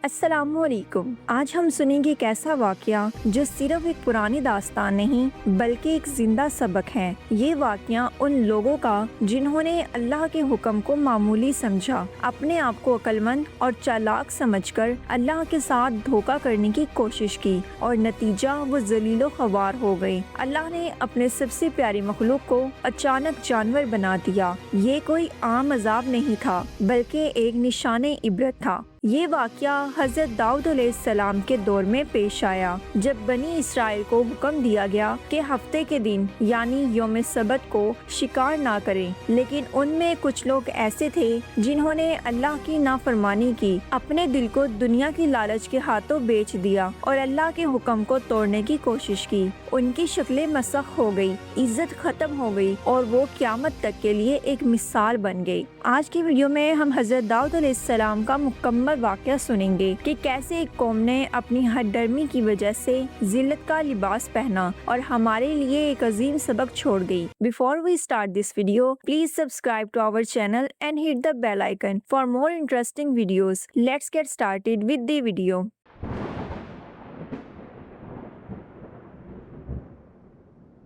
السلام علیکم۔ آج ہم سنیں گے ایک ایسا واقعہ جو صرف ایک پرانی داستان نہیں بلکہ ایک زندہ سبق ہے۔ یہ واقعہ ان لوگوں کا جنہوں نے اللہ کے حکم کو معمولی سمجھا، اپنے آپ کو عقل مند اور چالاک سمجھ کر اللہ کے ساتھ دھوکہ کرنے کی کوشش کی اور نتیجہ وہ ذلیل و خوار ہو گئے۔ اللہ نے اپنے سب سے پیاری مخلوق کو اچانک جانور بنا دیا۔ یہ کوئی عام عذاب نہیں تھا بلکہ ایک نشان عبرت تھا۔ یہ واقعہ حضرت داؤد علیہ السلام کے دور میں پیش آیا، جب بنی اسرائیل کو حکم دیا گیا کہ ہفتے کے دن یعنی یوم سبت کو شکار نہ کریں، لیکن ان میں کچھ لوگ ایسے تھے جنہوں نے اللہ کی نافرمانی کی، اپنے دل کو دنیا کی لالچ کے ہاتھوں بیچ دیا اور اللہ کے حکم کو توڑنے کی کوشش کی۔ ان کی شکلیں مسخ ہو گئی، عزت ختم ہو گئی اور وہ قیامت تک کے لیے ایک مثال بن گئی۔ آج کی ویڈیو میں ہم حضرت داؤد علیہ السلام کا مکمل واقعہ سنیں گے کہ کیسے ایک قوم نے اپنی ہٹ ڈرمی کی وجہ سے ذلت کا لباس پہنا اور ہمارے لیے ایک عظیم سبق چھوڑ گئی۔ Before we start this video, please subscribe to our channel and hit the bell icon for more interesting videos. Let's get started with the video.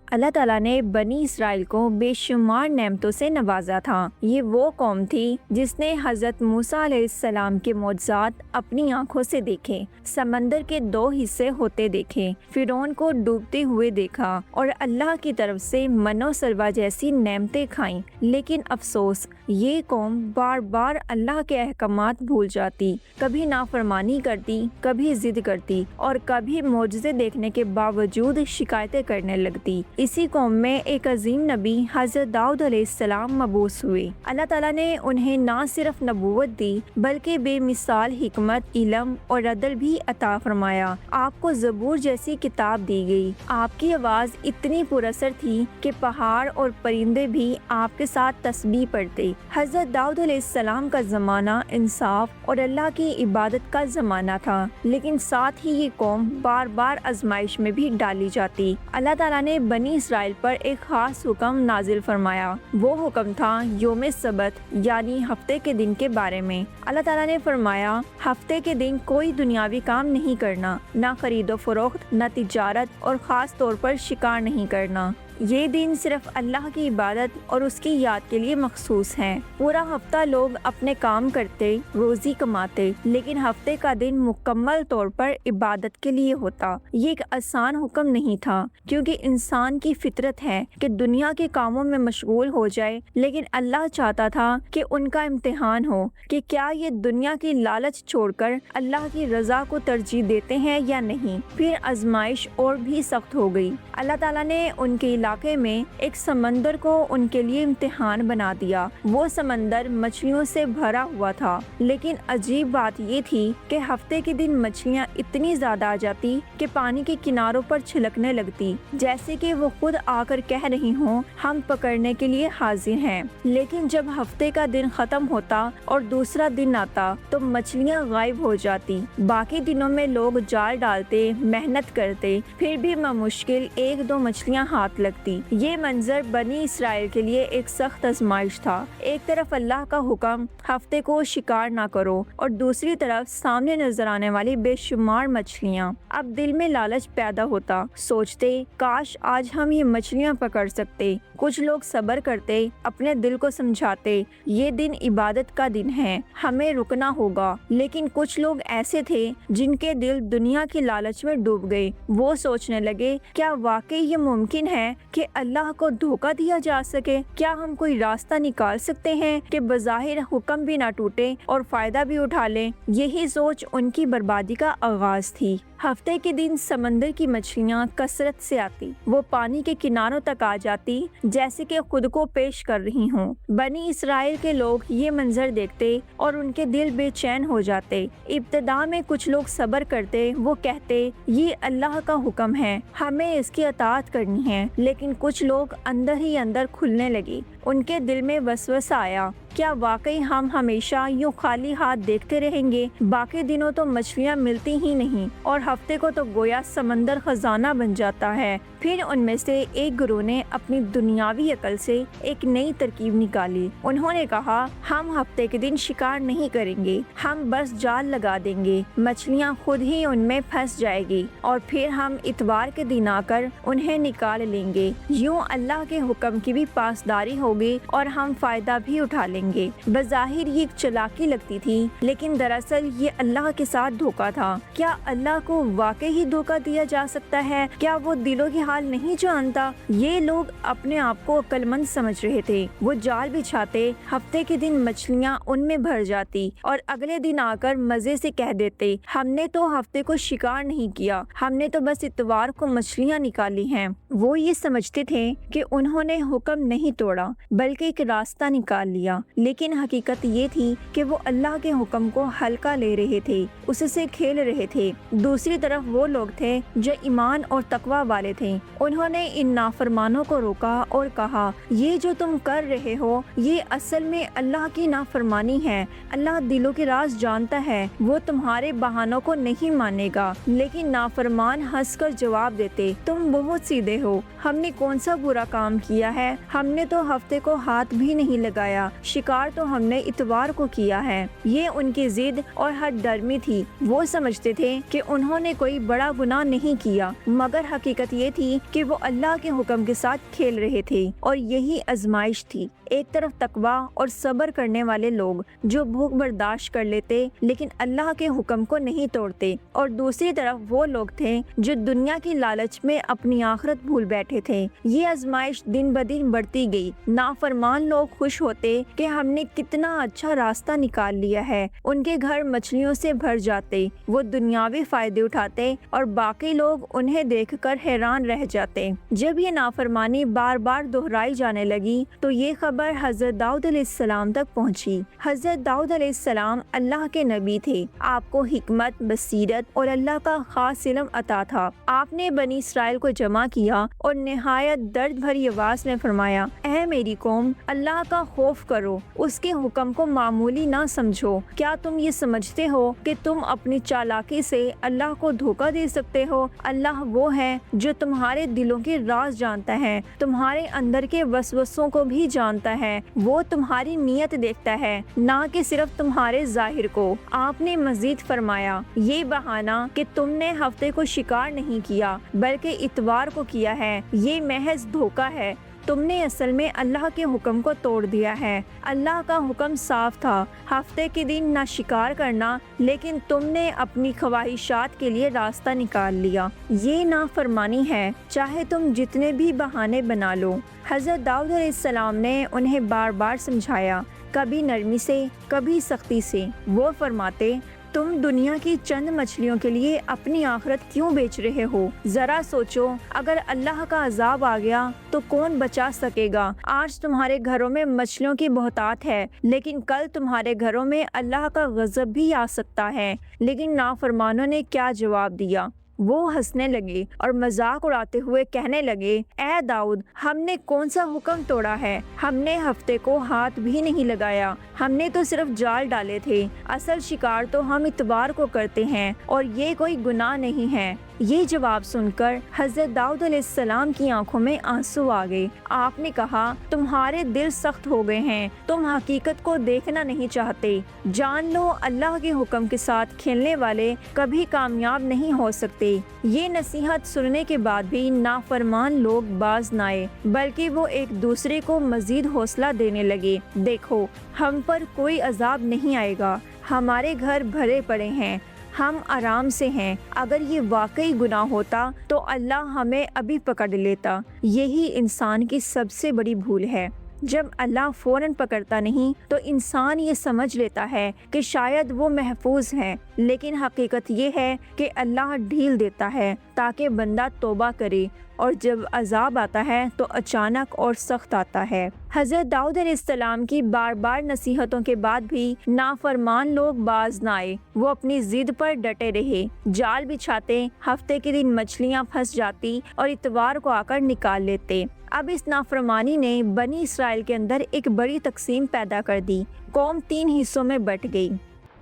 اللہ تعالیٰ نے بنی اسرائیل کو بے شمار نعمتوں سے نوازا تھا۔ یہ وہ قوم تھی جس نے حضرت موسیٰ علیہ السلام کے معجزات اپنی آنکھوں سے دیکھے، سمندر کے 2 حصے ہوتے دیکھے، فرعون کو ڈوبتے ہوئے دیکھا اور اللہ کی طرف سے من و سلویٰ جیسی نعمتیں کھائیں۔ لیکن افسوس، یہ قوم بار بار اللہ کے احکامات بھول جاتی، کبھی نافرمانی کرتی، کبھی ضد کرتی اور کبھی معجزے دیکھنے کے باوجود شکایتیں کرنے لگتی۔ اسی قوم میں ایک عظیم نبی حضرت داؤد علیہ السلام مبعوث ہوئے۔ اللہ تعالیٰ نے انہیں نہ صرف نبوت دی بلکہ بے مثال حکمت، علم اور عدل بھی عطا فرمایا۔ آپ کو زبور جیسی کتاب دی گئی۔ آپ کی آواز اتنی پر اثر تھی کہ پہاڑ اور پرندے بھی آپ کے ساتھ تسبیح پڑھتے۔ حضرت داؤد علیہ السلام کا زمانہ انصاف اور اللہ کی عبادت کا زمانہ تھا، لیکن ساتھ ہی یہ قوم بار بار آزمائش میں بھی ڈالی جاتی۔ اللہ تعالیٰ نے بنی اسرائیل پر ایک خاص حکم نازل فرمایا۔ وہ حکم تھا یوم سبت یعنی ہفتے کے دن کے بارے میں۔ اللہ تعالیٰ نے فرمایا، ہفتے کے دن کوئی دنیاوی کام نہیں کرنا، نہ خرید و فروخت، نہ تجارت اور خاص طور پر شکار نہیں کرنا۔ یہ دن صرف اللہ کی عبادت اور اس کی یاد کے لیے مخصوص ہیں۔ پورا ہفتہ لوگ اپنے کام کرتے، روزی کماتے، لیکن ہفتے کا دن مکمل طور پر عبادت کے لیے ہوتا۔ یہ ایک آسان حکم نہیں تھا، کیونکہ انسان کی فطرت ہے کہ دنیا کے کاموں میں مشغول ہو جائے، لیکن اللہ چاہتا تھا کہ ان کا امتحان ہو کہ کیا یہ دنیا کی لالچ چھوڑ کر اللہ کی رضا کو ترجیح دیتے ہیں یا نہیں۔ پھر آزمائش اور بھی سخت ہو گئی۔ اللہ تعالیٰ نے ان کے علاقے میں ایک سمندر کو ان کے لیے امتحان بنا دیا۔ وہ سمندر مچھلیوں سے بھرا ہوا تھا، لیکن عجیب بات یہ تھی کہ ہفتے کے دن مچھلیاں اتنی زیادہ آ جاتی کہ پانی کے کناروں پر چھلکنے لگتی، جیسے کہ وہ خود آ کر کہہ رہی ہوں، ہم پکڑنے کے لیے حاضر ہیں۔ لیکن جب ہفتے کا دن ختم ہوتا اور دوسرا دن آتا تو مچھلیاں غائب ہو جاتی۔ باقی دنوں میں لوگ جال ڈالتے، محنت کرتے، پھر بھی بمشکل 1-2 مچھلیاں ہاتھ لگتی۔ یہ منظر بنی اسرائیل کے لیے ایک سخت آزمائش تھا۔ ایک طرف اللہ کا حکم، ہفتے کو شکار نہ کرو، اور دوسری طرف سامنے نظر آنے والی بے شمار مچھلیاں۔ اب دل میں لالچ پیدا ہوتا، سوچتے کاش آج ہم یہ مچھلیاں پکڑ سکتے۔ کچھ لوگ صبر کرتے، اپنے دل کو سمجھاتے یہ دن عبادت کا دن ہے، ہمیں رکنا ہوگا۔ لیکن کچھ لوگ ایسے تھے جن کے دل دنیا کی لالچ میں ڈوب گئے۔ وہ سوچنے لگے، کیا واقعی یہ ممکن ہے کہ اللہ کو دھوکہ دیا جا سکے؟ کیا ہم کوئی راستہ نکال سکتے ہیں کہ بظاہر حکم بھی نہ ٹوٹے اور فائدہ بھی اٹھا لیں؟ یہی سوچ ان کی بربادی کا آغاز تھی۔ ہفتے کے دن سمندر کی مچھلیاں کثرت سے آتی، وہ پانی کے کناروں تک آ جاتی جیسے کہ خود کو پیش کر رہی ہوں۔ بنی اسرائیل کے لوگ یہ منظر دیکھتے اور ان کے دل بے چین ہو جاتے۔ ابتدا میں کچھ لوگ صبر کرتے، وہ کہتے یہ اللہ کا حکم ہے، ہمیں اس کی اطاعت کرنی ہے۔ لیکن کچھ لوگ اندر ہی اندر کھلنے لگے، ان کے دل میں وسوسہ آیا، کیا واقعی ہم ہمیشہ یوں خالی ہاتھ دیکھتے رہیں گے؟ باقی دنوں تو مچھلیاں ملتی ہی نہیں اور ہفتے کو تو گویا سمندر خزانہ بن جاتا ہے۔ پھر ان میں سے ایک گروہ نے اپنی دنیاوی عقل سے ایک نئی ترکیب نکالی۔ انہوں نے کہا، ہم ہفتے کے دن شکار نہیں کریں گے، ہم بس جال لگا دیں گے، مچھلیاں خود ہی ان میں پھنس جائے گی اور پھر ہم اتوار کے دن آ کر انہیں نکال لیں گے۔ یوں اللہ کے حکم کی بھی پاسداری ہوگی اور ہم فائدہ بھی اٹھا لیں گے۔ بظاہر یہ ایک چالاکی لگتی تھی، لیکن دراصل یہ اللہ کے ساتھ دھوکا تھا۔ کیا اللہ کو واقعی ہی دھوکا دیا جا سکتا ہے؟ کیا وہ دلوں کی حال نہیں جانتا؟ یہ لوگ اپنے آپ کو عقل مند سمجھ رہے تھے۔ وہ جال بچھاتے، ہفتے کے دن مچھلیاں ان میں بھر جاتی اور اگلے دن آ کر مزے سے کہہ دیتے، ہم نے تو ہفتے کو شکار نہیں کیا، ہم نے تو بس اتوار کو مچھلیاں نکالی ہیں۔ وہ یہ سمجھتے تھے کہ انہوں نے حکم نہیں توڑا بلکہ ایک راستہ نکال لیا، لیکن حقیقت یہ تھی کہ وہ اللہ کے حکم کو ہلکا لے رہے تھے، اس سے کھیل رہے تھے۔ دوسری طرف وہ لوگ تھے جو ایمان اور تقوی والے تھے۔ انہوں نے ان نافرمانوں کو روکا اور کہا، یہ جو تم کر رہے ہو یہ اصل میں اللہ کی نافرمانی ہے۔ اللہ دلوں کے راز جانتا ہے، وہ تمہارے بہانوں کو نہیں مانے گا۔ لیکن نافرمان ہنس کر جواب دیتے، تم بہت سیدھے ہو، ہم نے کون سا برا کام کیا ہے؟ ہم نے تو ہفتے کو ہاتھ بھی نہیں لگایا، شکار تو ہم نے اتوار کو کیا ہے۔ یہ ان کی ضد اور ہٹ ڈرمی تھی۔ وہ سمجھتے تھے کہ انہوں نے کوئی بڑا گناہ نہیں کیا، مگر حقیقت یہ تھی کہ وہ اللہ کے حکم کے ساتھ کھیل رہے تھے اور یہی آزمائش تھی۔ ایک طرف تقوی اور صبر کرنے والے لوگ جو بھوک برداشت کر لیتے لیکن اللہ کے حکم کو نہیں توڑتے، اور دوسری طرف وہ لوگ تھے جو دنیا کی لالچ میں اپنی آخرت بھول بیٹھے تھے۔ یہ آزمائش دن بدن بڑھتی گئی۔ نافرمان لوگ خوش ہوتے کہ ہم نے کتنا اچھا راستہ نکال لیا ہے، ان کے گھر مچھلیوں سے بھر جاتے، وہ دنیاوی فائدے اٹھاتے اور باقی لوگ انہیں دیکھ کر حیران رہ جاتے۔ جب یہ نافرمانی بار بار دہرائی جانے لگی تو یہ خبر حضرت داؤد علیہ السلام تک پہنچی۔ حضرت داؤد علیہ السلام اللہ کے نبی تھے، آپ کو حکمت، بصیرت اور اللہ کا خاص علم عطا تھا۔ آپ نے بنی اسرائیل کو جمع کیا اور نہایت درد بھری آواز میں فرمایا، اے میری قوم، اللہ کا خوف کرو، اس کے حکم کو معمولی نہ سمجھو۔ کیا تم یہ سمجھتے ہو کہ تم اپنی چالاکی سے اللہ کو دھوکہ دے سکتے ہو؟ اللہ وہ ہے جو تمہارے دلوں کے راز جانتا ہے، تمہارے اندر کے وسوسوں کو بھی جانتا ہے، وہ تمہاری نیت دیکھتا ہے، نہ کہ صرف تمہارے ظاہر کو۔ آپ نے مزید فرمایا، یہ بہانہ کہ تم نے ہفتے کو شکار نہیں کیا بلکہ اتوار کو کیا ہے، یہ محض دھوکہ ہے۔ تم نے اصل میں اللہ کے حکم کو توڑ دیا ہے۔ اللہ کا حکم صاف تھا، ہفتے کے دن نہ شکار کرنا، لیکن تم نے اپنی خواہشات کے لیے راستہ نکال لیا۔ یہ نافرمانی ہے، چاہے تم جتنے بھی بہانے بنا لو۔ حضرت داؤد علیہ السلام نے انہیں بار بار سمجھایا، کبھی نرمی سے، کبھی سختی سے۔ وہ فرماتے، تم دنیا کی چند مچھلیوں کے لیے اپنی آخرت کیوں بیچ رہے ہو؟ ذرا سوچو، اگر اللہ کا عذاب آ گیا تو کون بچا سکے گا؟ آج تمہارے گھروں میں مچھلیوں کی بہتات ہے، لیکن کل تمہارے گھروں میں اللہ کا غضب بھی آ سکتا ہے۔ لیکن نافرمانوں نے کیا جواب دیا؟ وہ ہنسنے لگے اور مذاق اڑاتے ہوئے کہنے لگے، اے داؤد، ہم نے کون سا حکم توڑا ہے؟ ہم نے ہفتے کو ہاتھ بھی نہیں لگایا، ہم نے تو صرف جال ڈالے تھے۔ اصل شکار تو ہم اتوار کو کرتے ہیں اور یہ کوئی گناہ نہیں ہے۔ یہ جواب سن کر حضرت داؤد علیہ السلام کی آنکھوں میں آنسو آ گئے۔ آپ نے کہا، تمہارے دل سخت ہو گئے ہیں، تم حقیقت کو دیکھنا نہیں چاہتے۔ جان لو، اللہ کے حکم کے ساتھ کھیلنے والے کبھی کامیاب نہیں ہو سکتے۔ یہ نصیحت سننے کے بعد بھی نافرمان لوگ باز نہ آئے، بلکہ وہ ایک دوسرے کو مزید حوصلہ دینے لگے۔ دیکھو، ہم پر کوئی عذاب نہیں آئے گا، ہمارے گھر بھرے پڑے ہیں، ہم آرام سے ہیں۔ اگر یہ واقعی گناہ ہوتا تو اللہ ہمیں ابھی پکڑ لیتا۔ یہی انسان کی سب سے بڑی بھول ہے۔ جب اللہ فوراً پکڑتا نہیں تو انسان یہ سمجھ لیتا ہے کہ شاید وہ محفوظ ہے، لیکن حقیقت یہ ہے کہ اللہ ڈھیل دیتا ہے تاکہ بندہ توبہ کرے۔ اور جب عذاب آتا ہے تو اچانک اور سخت آتا ہے۔ حضرت داؤد علیہ السلام کی بار بار نصیحتوں کے بعد بھی نافرمان لوگ باز نہ آئے۔ وہ اپنی ضد پر ڈٹے رہے، جال بچھاتے، ہفتے کے دن مچھلیاں پھنس جاتی اور اتوار کو آ کر نکال لیتے۔ اب اس نافرمانی نے بنی اسرائیل کے اندر ایک بڑی تقسیم پیدا کر دی۔ قوم 3 حصوں میں بٹ گئی۔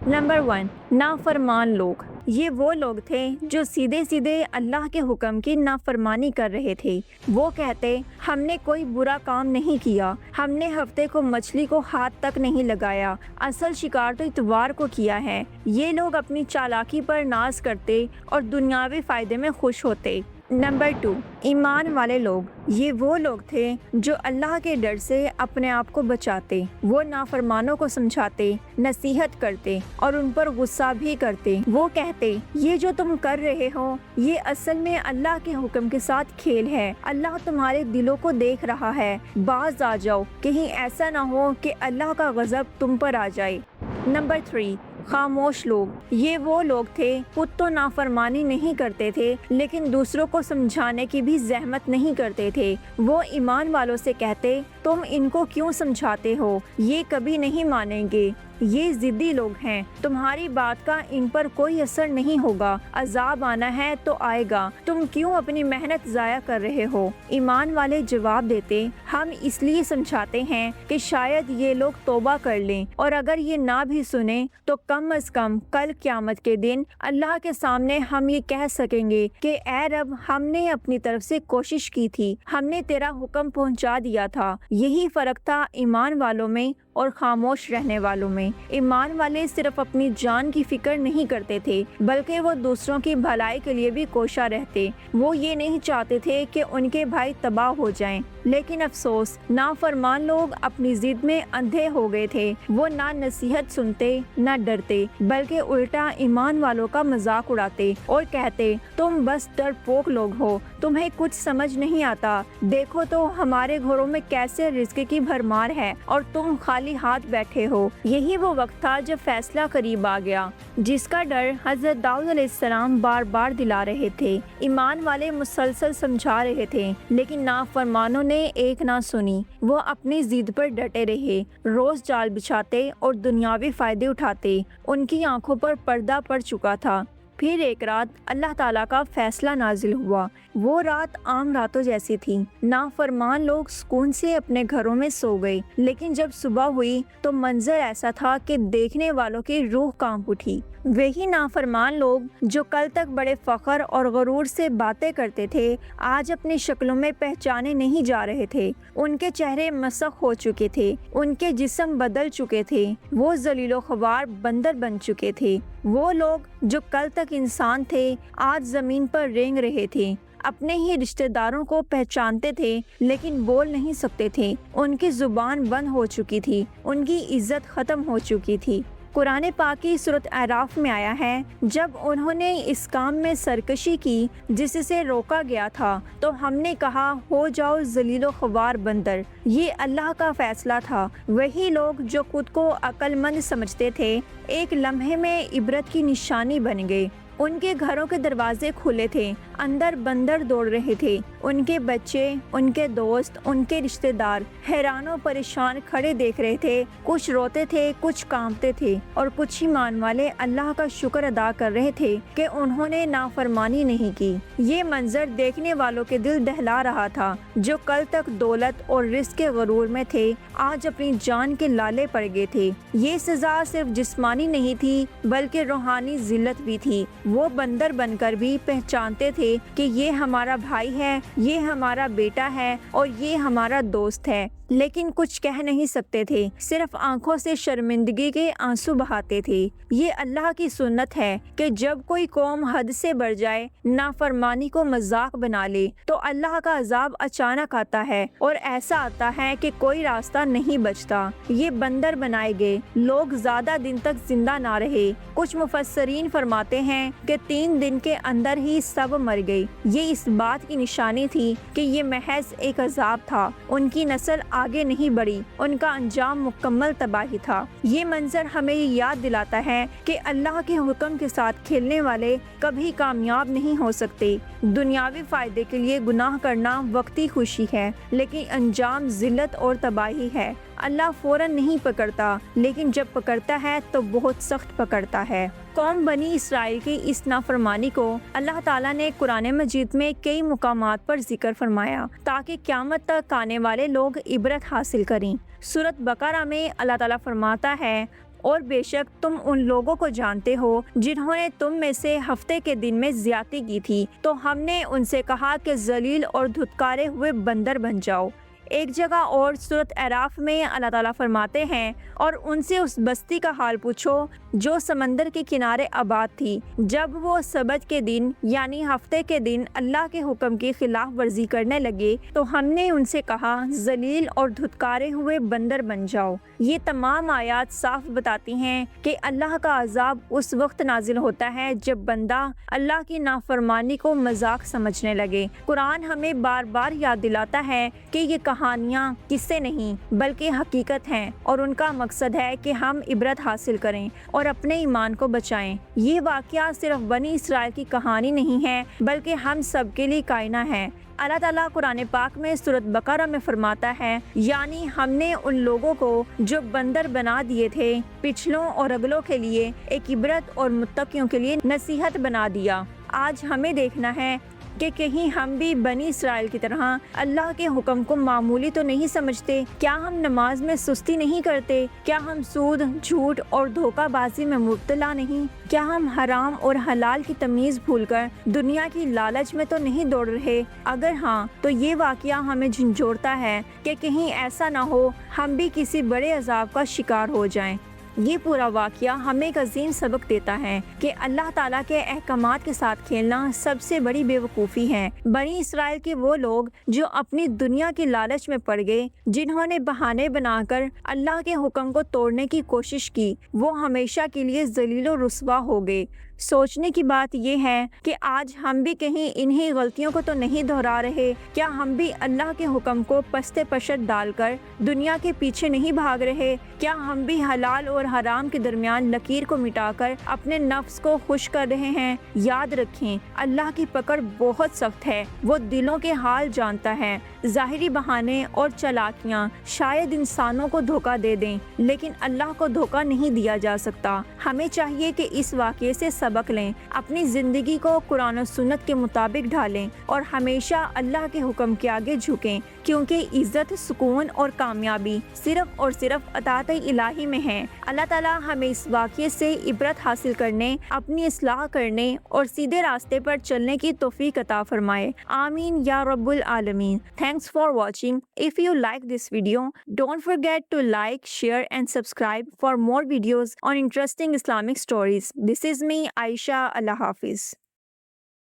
نمبر 1، نافرمان لوگ۔ یہ وہ لوگ تھے جو سیدھے سیدھے اللہ کے حکم کی نافرمانی کر رہے تھے۔ وہ کہتے، ہم نے کوئی برا کام نہیں کیا، ہم نے ہفتے کو مچھلی کو ہاتھ تک نہیں لگایا، اصل شکار تو اتوار کو کیا ہے۔ یہ لوگ اپنی چالاکی پر ناز کرتے اور دنیاوی فائدے میں خوش ہوتے۔ نمبر 2، ایمان والے لوگ۔ یہ وہ لوگ تھے جو اللہ کے ڈر سے اپنے آپ کو بچاتے۔ وہ نافرمانوں کو سمجھاتے، نصیحت کرتے اور ان پر غصہ بھی کرتے۔ وہ کہتے، یہ جو تم کر رہے ہو یہ اصل میں اللہ کے حکم کے ساتھ کھیل ہے۔ اللہ تمہارے دلوں کو دیکھ رہا ہے، باز آ جاؤ، کہیں ایسا نہ ہو کہ اللہ کا غضب تم پر آ جائے۔ نمبر 3، خاموش لوگ۔ یہ وہ لوگ تھے خود تو نافرمانی نہیں کرتے تھے لیکن دوسروں کو سمجھانے کی بھی زحمت نہیں کرتے تھے۔ وہ ایمان والوں سے کہتے، تم ان کو کیوں سمجھاتے ہو، یہ کبھی نہیں مانیں گے، یہ ضدی لوگ ہیں، تمہاری بات کا ان پر کوئی اثر نہیں ہوگا، عذاب آنا ہے تو آئے گا، تم کیوں اپنی محنت ضائع کر رہے ہو۔ ایمان والے جواب دیتے، ہم اس لیے سمجھاتے ہیں کہ شاید یہ لوگ توبہ کر لیں، اور اگر یہ نہ بھی سنیں تو کم از کم کل قیامت کے دن اللہ کے سامنے ہم یہ کہہ سکیں گے کہ اے رب، ہم نے اپنی طرف سے کوشش کی تھی، ہم نے تیرا حکم پہنچا دیا تھا۔ یہی فرق تھا ایمان والوں میں اور خاموش رہنے والوں میں۔ ایمان والے صرف اپنی جان کی فکر نہیں کرتے تھے بلکہ وہ دوسروں کی بھلائی کے لیے بھی کوشاں رہتے۔ وہ یہ نہیں چاہتے تھے کہ ان کے بھائی تباہ ہو جائیں۔ لیکن افسوس، نافرمان لوگ اپنی ضد میں اندھے ہو گئے تھے۔ وہ نہ نصیحت سنتے نہ ڈرتے بلکہ الٹا ایمان والوں کا مذاق اڑاتے اور کہتے، تم بس ڈرپوک لوگ ہو، تمہیں کچھ سمجھ نہیں آتا، دیکھو تو ہمارے گھروں میں کیسے رزق کی بھرمار ہے اور تم خالی ہاتھ بیٹھے ہو۔ یہی وہ وقت تھا جب فیصلہ قریب آ گیا، جس کا ڈر حضرت داؤد علیہ السلام بار بار دلا رہے تھے۔ ایمان والے مسلسل سمجھا رہے تھے لیکن نافرمانوں نے ایک نہ سنی۔ وہ اپنی ضد پر ڈٹے رہے، روز جال بچھاتے اور دنیاوی فائدے اٹھاتے۔ ان کی آنکھوں پر پردہ پڑ چکا تھا۔ پھر ایک رات اللہ تعالیٰ کا فیصلہ نازل ہوا۔ وہ رات عام راتوں جیسی تھی۔ نافرمان لوگ سکون سے اپنے گھروں میں سو گئے، لیکن جب صبح ہوئی تو منظر ایسا تھا کہ دیکھنے والوں کی روح کانپ اٹھی۔ وہی نافرمان لوگ جو کل تک بڑے فخر اور غرور سے باتیں کرتے تھے، آج اپنی شکلوں میں پہچانے نہیں جا رہے تھے۔ ان کے چہرے مسخ ہو چکے تھے، ان کے جسم بدل چکے تھے، وہ ذلیل و خوار بندر بن چکے تھے۔ وہ لوگ جو کل تک انسان تھے، آج زمین پر رینگ رہے تھے۔ اپنے ہی رشتہ داروں کو پہچانتے تھے لیکن بول نہیں سکتے تھے۔ ان کی زبان بند ہو چکی تھی، ان کی عزت ختم ہو چکی تھی۔ قرآن پاک کی سورۃ اعراف میں آیا ہے، جب انہوں نے اس کام میں سرکشی کی جس سے روکا گیا تھا تو ہم نے کہا، ہو جاؤ ذلیل و خوار بندر۔ یہ اللہ کا فیصلہ تھا۔ وہی لوگ جو خود کو عقل مند سمجھتے تھے، ایک لمحے میں عبرت کی نشانی بن گئے۔ ان کے گھروں کے دروازے کھلے تھے، اندر بندر دوڑ رہے تھے۔ ان کے بچے، ان کے دوست، ان کے رشتہ دار حیران و پریشان کھڑے دیکھ رہے تھے۔ کچھ روتے تھے، کچھ کانپتے تھے اور کچھ ایمان والے اللہ کا شکر ادا کر رہے تھے کہ انہوں نے نافرمانی نہیں کی۔ یہ منظر دیکھنے والوں کے دل دہلا رہا تھا۔ جو کل تک دولت اور رزق کے غرور میں تھے، آج اپنی جان کے لالے پڑ گئے تھے۔ یہ سزا صرف جسمانی نہیں تھی بلکہ روحانی ذلت بھی تھی۔ وہ بندر بن کر بھی پہچانتے تھے کہ یہ ہمارا بھائی ہے، یہ ہمارا بیٹا ہے اور یہ ہمارا دوست ہے، لیکن کچھ کہہ نہیں سکتے تھے، صرف آنکھوں سے شرمندگی کے آنسو بہاتے تھے۔ یہ اللہ کی سنت ہے کہ جب کوئی قوم حد سے بڑھ جائے، نافرمانی کو مذاق بنا لے، تو اللہ کا عذاب اچانک آتا ہے اور ایسا آتا ہے کہ کوئی راستہ نہیں بچتا۔ یہ بندر بنائے گئے لوگ زیادہ دن تک زندہ نہ رہے۔ کچھ مفسرین فرماتے ہیں کہ 3 دن کے اندر ہی سب مر گئے۔ یہ اس بات کی نشانی نشانی تھی کہ یہ محض ایک عذاب تھا۔ ان کی نسل آگے نہیں بڑھی، ان کا انجام مکمل تباہی تھا۔ یہ منظر ہمیں یہ یاد دلاتا ہے کہ اللہ کے حکم کے ساتھ کھیلنے والے کبھی کامیاب نہیں ہو سکتے۔ دنیاوی فائدے کے لیے گناہ کرنا وقتی خوشی ہے، لیکن انجام ذلت اور تباہی ہے۔ اللہ فوراً نہیں پکڑتا، لیکن جب پکڑتا ہے تو بہت سخت پکڑتا ہے۔ قوم بنی اسرائیل کی اس نافرمانی کو اللہ تعالیٰ نے قرآن مجید میں کئی مقامات پر ذکر فرمایا تاکہ قیامت تک آنے والے لوگ عبرت حاصل کریں۔ سورۃ بقرہ میں اللہ تعالیٰ فرماتا ہے، اور بے شک تم ان لوگوں کو جانتے ہو جنہوں نے تم میں سے ہفتے کے دن میں زیادتی کی تھی، تو ہم نے ان سے کہا کہ ذلیل اور دھتکارے ہوئے بندر بن جاؤ۔ ایک جگہ اور سورۃ اعراف میں اللہ تعالیٰ فرماتے ہیں، اور ان سے اس بستی کا حال پوچھو جو سمندر کے کنارے آباد تھی، جب وہ سبت کے دن یعنی ہفتے کے دن اللہ کے حکم کی خلاف ورزی کرنے لگے تو ہم نے ان سے کہا ذلیل اور دھتکارے ہوئے بندر بن جاؤ۔ یہ تمام آیات صاف بتاتی ہیں کہ اللہ کا عذاب اس وقت نازل ہوتا ہے جب بندہ اللہ کی نافرمانی کو مذاق سمجھنے لگے۔ قرآن ہمیں بار بار یاد دلاتا ہے کہ یہ کہانیاں قصے نہیں بلکہ حقیقت ہیں، اور ان کا مقصد ہے کہ ہم عبرت حاصل کریں اور اپنے ایمان کو بچائیں۔ یہ واقعہ صرف بنی اسرائیل کی کہانی نہیں ہے بلکہ ہم سب کے لیے کائنہ ہے۔ اللہ تعالیٰ قرآن پاک میں سورۃ بقرہ میں فرماتا ہے، یعنی ہم نے ان لوگوں کو جو بندر بنا دیے تھے پچھلوں اور اگلوں کے لیے ایک عبرت اور متقیوں کے لیے نصیحت بنا دیا۔ آج ہمیں دیکھنا ہے کہ کہیں ہم بھی بنی اسرائیل کی طرح اللہ کے حکم کو معمولی تو نہیں سمجھتے۔ کیا ہم نماز میں سستی نہیں کرتے؟ کیا ہم سود، جھوٹ اور دھوکہ بازی میں مبتلا نہیں؟ کیا ہم حرام اور حلال کی تمیز بھول کر دنیا کی لالچ میں تو نہیں دوڑ رہے؟ اگر ہاں تو یہ واقعہ ہمیں جھنجھوڑتا ہے کہ کہیں ایسا نہ ہو ہم بھی کسی بڑے عذاب کا شکار ہو جائیں۔ یہ پورا واقعہ ہمیں ایک عظیم سبق دیتا ہے کہ اللہ تعالیٰ کے احکامات کے ساتھ کھیلنا سب سے بڑی بے وقوفی ہے۔ بنی اسرائیل کے وہ لوگ جو اپنی دنیا کی لالچ میں پڑ گئے، جنہوں نے بہانے بنا کر اللہ کے حکم کو توڑنے کی کوشش کی، وہ ہمیشہ کے لیے ذلیل و رسوا ہو گئے۔ سوچنے کی بات یہ ہے کہ آج ہم بھی کہیں انہی غلطیوں کو تو نہیں دہرا رہے؟ کیا ہم بھی اللہ کے حکم کو پستے پشت ڈال کر دنیا کے پیچھے نہیں بھاگ رہے؟ کیا ہم بھی حلال اور حرام کے درمیان لکیر کو مٹا کر اپنے نفس کو خوش کر رہے ہیں؟ یاد رکھیں، اللہ کی پکڑ بہت سخت ہے، وہ دلوں کے حال جانتا ہے۔ ظاہری بہانے اور چالاکیاں شاید انسانوں کو دھوکہ دے دیں، لیکن اللہ کو دھوکہ نہیں دیا جا سکتا۔ ہمیں چاہیے کہ اس واقعے سے سبق لیں، اپنی زندگی کو قرآن و سنت کے مطابق ڈھالیں اور ہمیشہ اللہ کے حکم کے آگے جھکیں، کیونکہ عزت، سکون اور کامیابی صرف اور صرف اطاعت الہی میں ہے۔ اللہ تعالیٰ ہمیں اس واقعے سے عبرت حاصل کرنے، اپنی اصلاح کرنے اور سیدھے راستے پر چلنے کی توفیق عطا فرمائے۔ آمین یا رب العالمین۔ Thanks for watching. If you like this video, don't forget to like, share and subscribe for more videos on interesting Islamic stories. This is me, Aisha. Allah Hafiz.